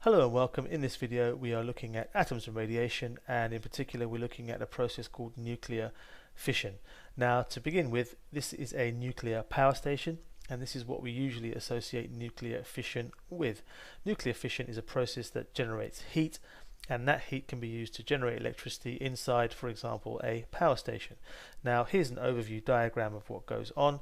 Hello and welcome. In this video we are looking at atoms and radiation, and in particular we're looking at a process called nuclear fission. Now, to begin with, this is a nuclear power station, and this is what we usually associate nuclear fission with. Nuclear fission is a process that generates heat, and that heat can be used to generate electricity inside, for example, a power station. Now here's an overview diagram of what goes on.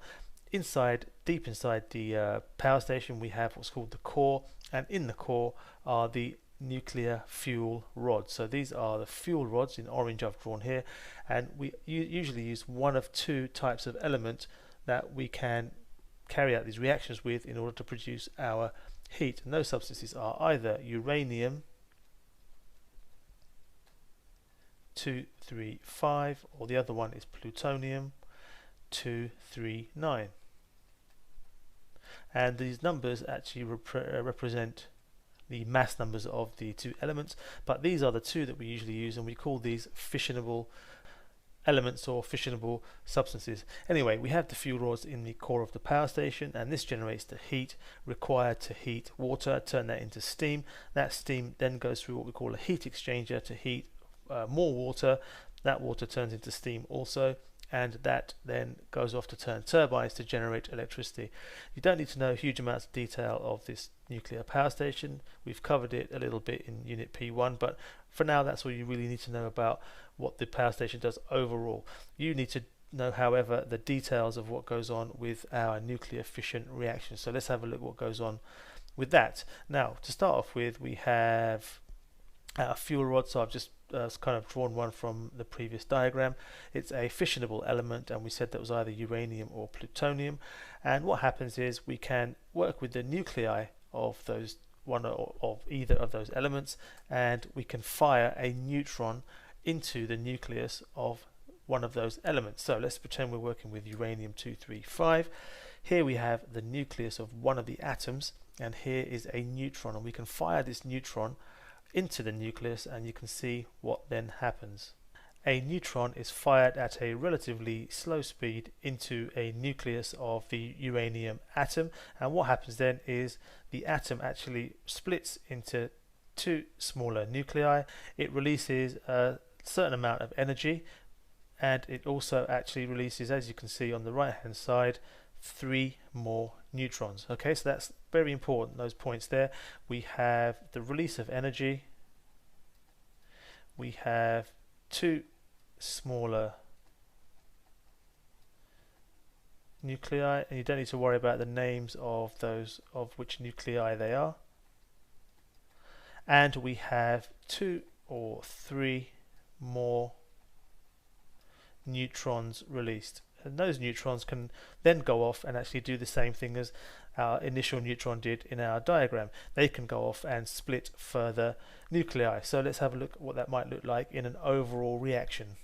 Deep inside the power station, we have what's called the core, and in the core are the nuclear fuel rods. So these are the fuel rods in orange I've drawn here, and we usually use one of two types of element that we can carry out these reactions with in order to produce our heat. And those substances are either uranium 235, or the other one is plutonium 239. And these numbers actually represent the mass numbers of the two elements, but these are the two that we usually use, and we call these fissionable elements or fissionable substances. Anyway, we have the fuel rods in the core of the power station, and this generates the heat required to heat water, turn that into steam. That steam then goes through what we call a heat exchanger to heat more water. That water turns into steam also, and that then goes off to turn turbines to generate electricity. You don't need to know huge amounts of detail of this nuclear power station. We've covered it a little bit in Unit P1, but for now that's all you really need to know about what the power station does overall. You need to know, however, the details of what goes on with our nuclear fission reaction. So let's have a look what goes on with that. Now, to start off with, we have our fuel rod. So I've just kind of drawn one from the previous diagram. It's a fissionable element, and we said that was either uranium or plutonium. And what happens is we can work with the nuclei of those of either of those elements, and we can fire a neutron into the nucleus of one of those elements. So let's pretend we're working with uranium 235. Here we have the nucleus of one of the atoms, and here is a neutron, and we can fire this neutron into the nucleus, and you can see what then happens. A neutron is fired at a relatively slow speed into a nucleus of the uranium atom, and what happens then is the atom actually splits into two smaller nuclei. It releases a certain amount of energy, and it also actually releases, as you can see on the right hand side, 3 more neutrons. Okay, so that's very important, those points there. We have the release of energy, we have 2 smaller nuclei, and you don't need to worry about the names of those, of which nuclei they are, and we have 2 or 3 more neutrons released. And those neutrons can then go off and actually do the same thing as our initial neutron did in our diagram. They can go off and split further nuclei. So let's have a look at what that might look like in an overall reaction.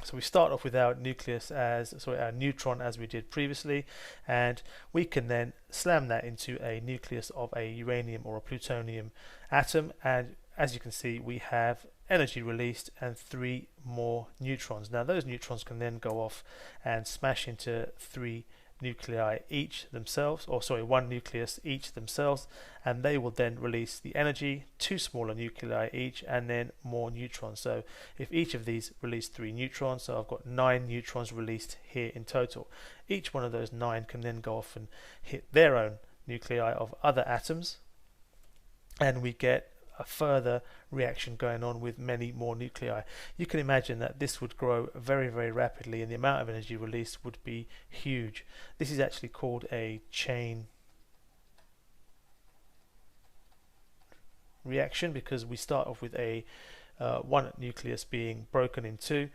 So we start off with our our neutron as we did previously, and we can then slam that into a nucleus of a uranium or a plutonium atom, and as you can see we have energy released and 3 more neutrons. Now those neutrons can then go off and smash into 3 nuclei each themselves, or sorry, 1 nucleus each themselves, and they will then release the energy, 2 smaller nuclei each, and then more neutrons. So if each of these release 3 neutrons, so I've got 9 neutrons released here in total. Each one of those 9 can then go off and hit their own nuclei of other atoms, and we get a further reaction going on with many more nuclei. You can imagine that this would grow very, very rapidly, and the amount of energy released would be huge. This is actually called a chain reaction, because we start off with a one nucleus being broken in 2,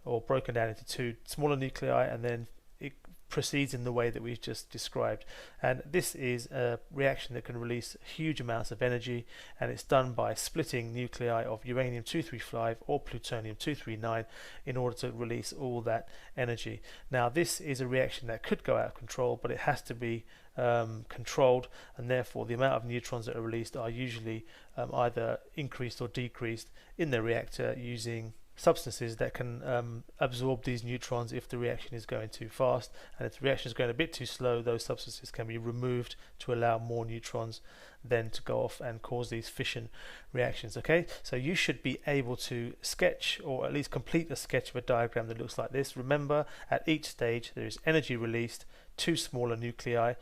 or broken down into 2 smaller nuclei, and then it proceeds in the way that we've just described. And this is a reaction that can release huge amounts of energy, and it's done by splitting nuclei of uranium 235 or plutonium 239 in order to release all that energy. Now this is a reaction that could go out of control, but it has to be controlled, and therefore the amount of neutrons that are released are usually either increased or decreased in the reactor using substances that can absorb these neutrons if the reaction is going too fast, and if the reaction is going a bit too slow, those substances can be removed to allow more neutrons then to go off and cause these fission reactions. Okay, so you should be able to sketch, or at least complete a sketch of a diagram that looks like this. Remember, at each stage there is energy released, two smaller nuclei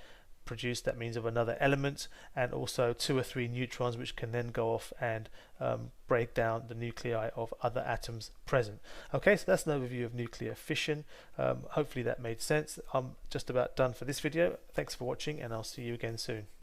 produced, that means of another element, and also 2 or 3 neutrons which can then go off and break down the nuclei of other atoms present. Okay, so that's an overview of nuclear fission. Hopefully that made sense. I'm just about done for this video. Thanks for watching, and I'll see you again soon.